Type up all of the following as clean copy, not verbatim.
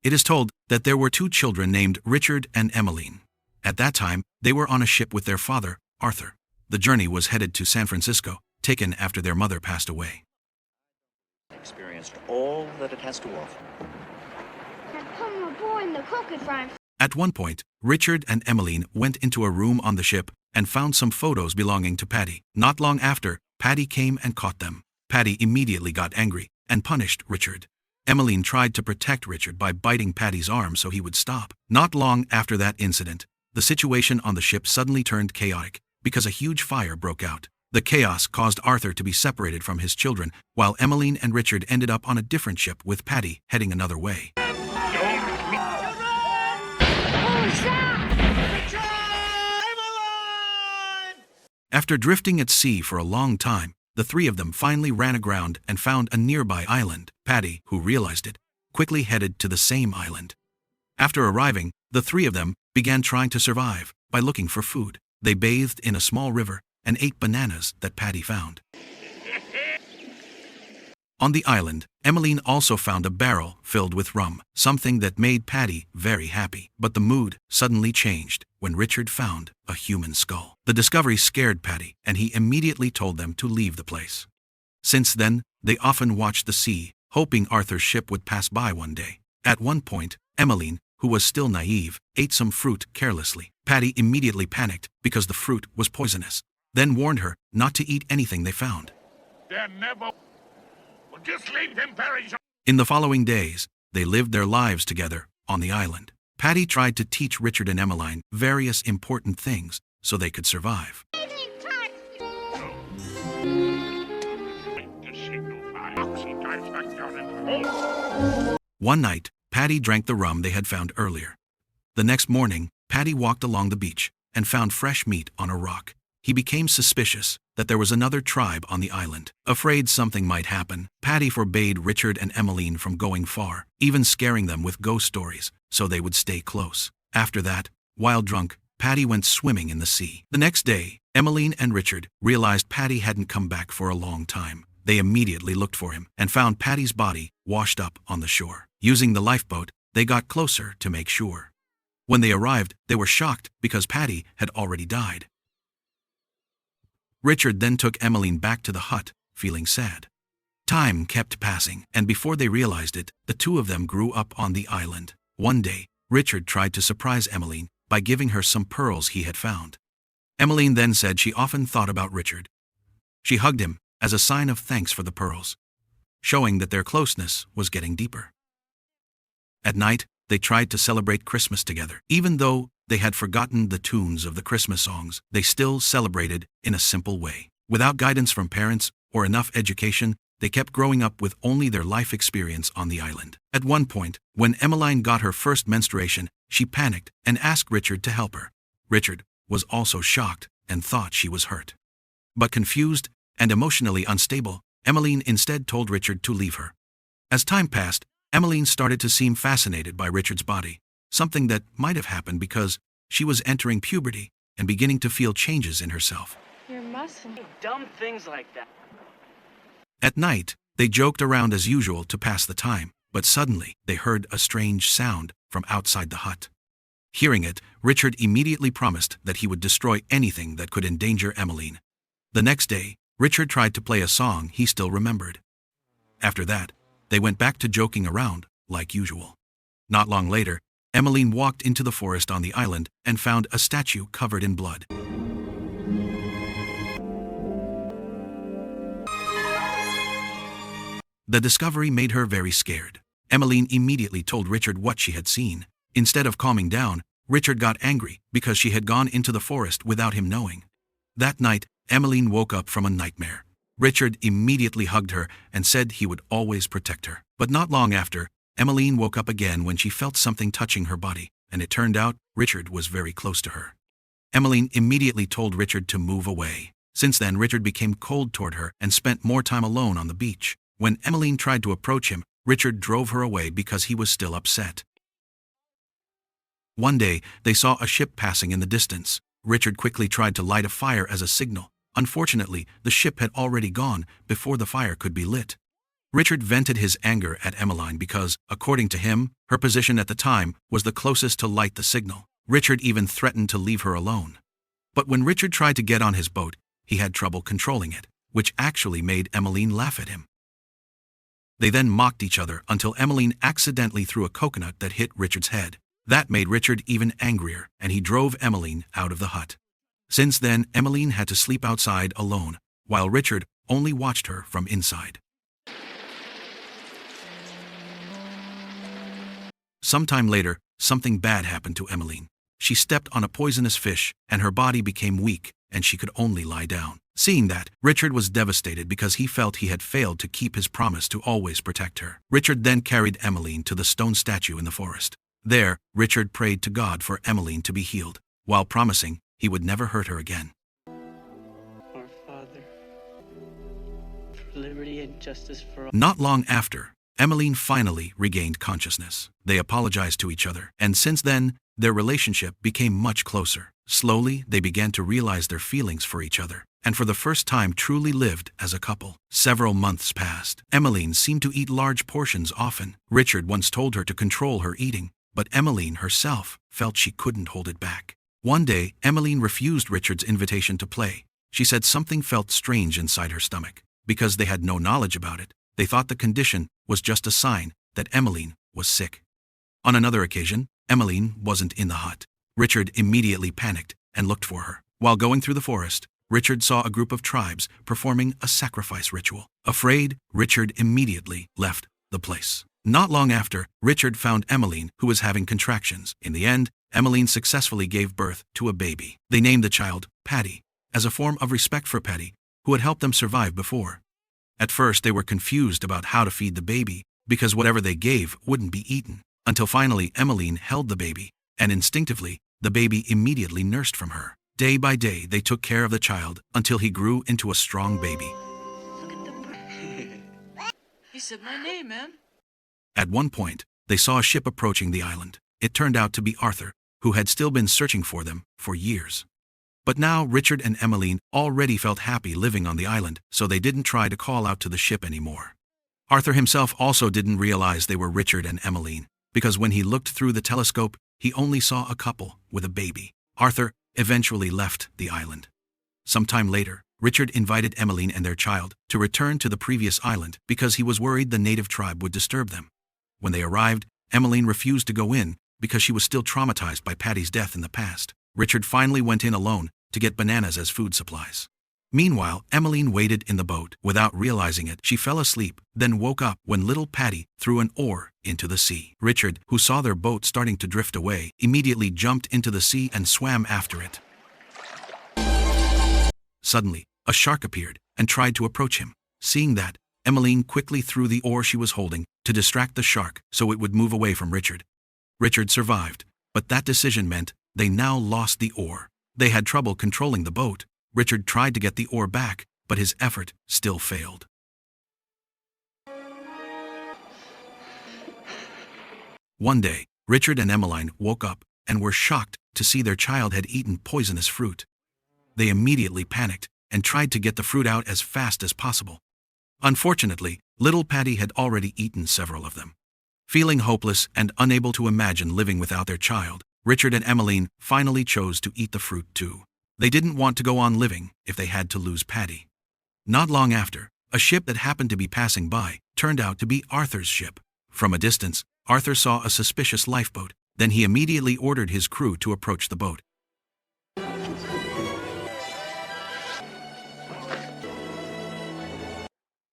It is told that there were two children named Richard and Emmeline. At that time, they were on a ship with their father, Arthur. The journey was headed to San Francisco, taken after their mother passed away. Experienced all that it has to offer. At one point, Richard and Emmeline went into a room on the ship and found some photos belonging to Patty. Not long after, Patty came and caught them. Patty immediately got angry and punished Richard. Emmeline tried to protect Richard by biting Patty's arm so he would stop. Not long after that incident, the situation on the ship suddenly turned chaotic because a huge fire broke out. The chaos caused Arthur to be separated from his children, while Emmeline and Richard ended up on a different ship with Patty heading another way. After drifting at sea for a long time, the three of them finally ran aground and found a nearby island. Patty, who realized it, quickly headed to the same island. After arriving, the three of them began trying to survive by looking for food. They bathed in a small river and ate bananas that Patty found. On the island, Emmeline also found a barrel filled with rum, something that made Patty very happy. But the mood suddenly changed when Richard found a human skull. The discovery scared Patty, and he immediately told them to leave the place. Since then, they often watched the sea, hoping Arthur's ship would pass by one day. At one point, Emmeline, who was still naive, ate some fruit carelessly. Patty immediately panicked because the fruit was poisonous, then warned her not to eat anything they found. Just leave them perish. In the following days, they lived their lives together on the island. Patty tried to teach Richard and Emmeline various important things so they could survive. One night, Patty drank the rum they had found earlier. The next morning, Patty walked along the beach and found fresh meat on a rock. He became suspicious that there was another tribe on the island. Afraid something might happen, Patty forbade Richard and Emmeline from going far, even scaring them with ghost stories so they would stay close. After that, while drunk, Patty went swimming in the sea. The next day, Emmeline and Richard realized Patty hadn't come back for a long time. They immediately looked for him and found Patty's body washed up on the shore. Using the lifeboat, they got closer to make sure. When they arrived, they were shocked because Patty had already died. Richard then took Emmeline back to the hut, feeling sad. Time kept passing, and before they realized it, the two of them grew up on the island. One day, Richard tried to surprise Emmeline by giving her some pearls he had found. Emmeline then said she often thought about Richard. She hugged him as a sign of thanks for the pearls, showing that their closeness was getting deeper. At night, they tried to celebrate Christmas together. Even though they had forgotten the tunes of the Christmas songs, they still celebrated in a simple way. Without guidance from parents or enough education, they kept growing up with only their life experience on the island. At one point, when Emmeline got her first menstruation, she panicked and asked Richard to help her. Richard was also shocked and thought she was hurt. But confused and emotionally unstable, Emmeline instead told Richard to leave her. As time passed, Emmeline started to seem fascinated by Richard's body, something that might have happened because she was entering puberty and beginning to feel changes in herself. You're muscle. Dumb things like that. At night, they joked around as usual to pass the time, but suddenly they heard a strange sound from outside the hut. Hearing it, Richard immediately promised that he would destroy anything that could endanger Emmeline. The next day, Richard tried to play a song he still remembered. After that, they went back to joking around like usual. Not long later, Emmeline walked into the forest on the island and found a statue covered in blood. The discovery made her very scared. Emmeline immediately told Richard what she had seen. Instead of calming down, Richard got angry because she had gone into the forest without him knowing. That night, Emmeline woke up from a nightmare. Richard immediately hugged her and said he would always protect her. But not long after, Emmeline woke up again when she felt something touching her body, and it turned out Richard was very close to her. Emmeline immediately told Richard to move away. Since then, Richard became cold toward her and spent more time alone on the beach. When Emmeline tried to approach him, Richard drove her away because he was still upset. One day, they saw a ship passing in the distance. Richard quickly tried to light a fire as a signal. Unfortunately, the ship had already gone before the fire could be lit. Richard vented his anger at Emmeline because, according to him, her position at the time was the closest to light the signal. Richard even threatened to leave her alone. But when Richard tried to get on his boat, he had trouble controlling it, which actually made Emmeline laugh at him. They then mocked each other until Emmeline accidentally threw a coconut that hit Richard's head. That made Richard even angrier, and he drove Emmeline out of the hut. Since then, Emmeline had to sleep outside alone, while Richard only watched her from inside. Sometime later, something bad happened to Emmeline. She stepped on a poisonous fish, and her body became weak, and she could only lie down. Seeing that, Richard was devastated because he felt he had failed to keep his promise to always protect her. Richard then carried Emmeline to the stone statue in the forest. There, Richard prayed to God for Emmeline to be healed, while promising he would never hurt her again. Our Father, for liberty and justice for all. Not long after, Emmeline finally regained consciousness. They apologized to each other, and since then, their relationship became much closer. Slowly, they began to realize their feelings for each other, and for the first time truly lived as a couple. Several months passed. Emmeline seemed to eat large portions often. Richard once told her to control her eating, but Emmeline herself felt she couldn't hold it back. One day, Emmeline refused Richard's invitation to play. She said something felt strange inside her stomach. Because they had no knowledge about it, they thought the condition was just a sign that Emmeline was sick. On another occasion, Emmeline wasn't in the hut. Richard immediately panicked and looked for her. While going through the forest, Richard saw a group of tribes performing a sacrifice ritual. Afraid, Richard immediately left the place. Not long after, Richard found Emmeline, who was having contractions. In the end, Emmeline successfully gave birth to a baby. They named the child Patty, as a form of respect for Patty, who had helped them survive before. At first, they were confused about how to feed the baby, because whatever they gave wouldn't be eaten. Until finally, Emmeline held the baby, and instinctively, the baby immediately nursed from her. Day by day, they took care of the child until he grew into a strong baby. Look at the bird. He said my name, man. At one point, they saw a ship approaching the island. It turned out to be Arthur, who had still been searching for them for years. But now Richard and Emmeline already felt happy living on the island, so they didn't try to call out to the ship anymore. Arthur himself also didn't realize they were Richard and Emmeline, because when he looked through the telescope, he only saw a couple with a baby. Arthur eventually left the island. Sometime later, Richard invited Emmeline and their child to return to the previous island because he was worried the native tribe would disturb them. When they arrived, Emmeline refused to go in because she was still traumatized by Patty's death in the past. Richard finally went in alone to get bananas as food supplies. Meanwhile, Emmeline waited in the boat. Without realizing it, she fell asleep, then woke up when little Patty threw an oar into the sea. Richard, who saw their boat starting to drift away, immediately jumped into the sea and swam after it. Suddenly, a shark appeared and tried to approach him. Seeing that, Emmeline quickly threw the oar she was holding to distract the shark so it would move away from Richard. Richard survived, but that decision meant they now lost the oar. They had trouble controlling the boat. Richard tried to get the oar back, but his effort still failed. One day, Richard and Emmeline woke up and were shocked to see their child had eaten poisonous fruit. They immediately panicked and tried to get the fruit out as fast as possible. Unfortunately, little Patty had already eaten several of them. Feeling hopeless and unable to imagine living without their child, Richard and Emmeline finally chose to eat the fruit too. They didn't want to go on living if they had to lose Patty. Not long after, a ship that happened to be passing by turned out to be Arthur's ship. From a distance, Arthur saw a suspicious lifeboat. Then he immediately ordered his crew to approach the boat.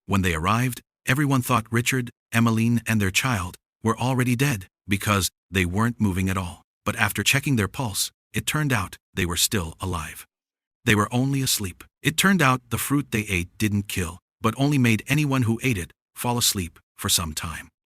When they arrived, everyone thought Richard, Emmeline, and their child were already dead because they weren't moving at all. But after checking their pulse, it turned out they were still alive. They were only asleep. It turned out the fruit they ate didn't kill, but only made anyone who ate it fall asleep for some time.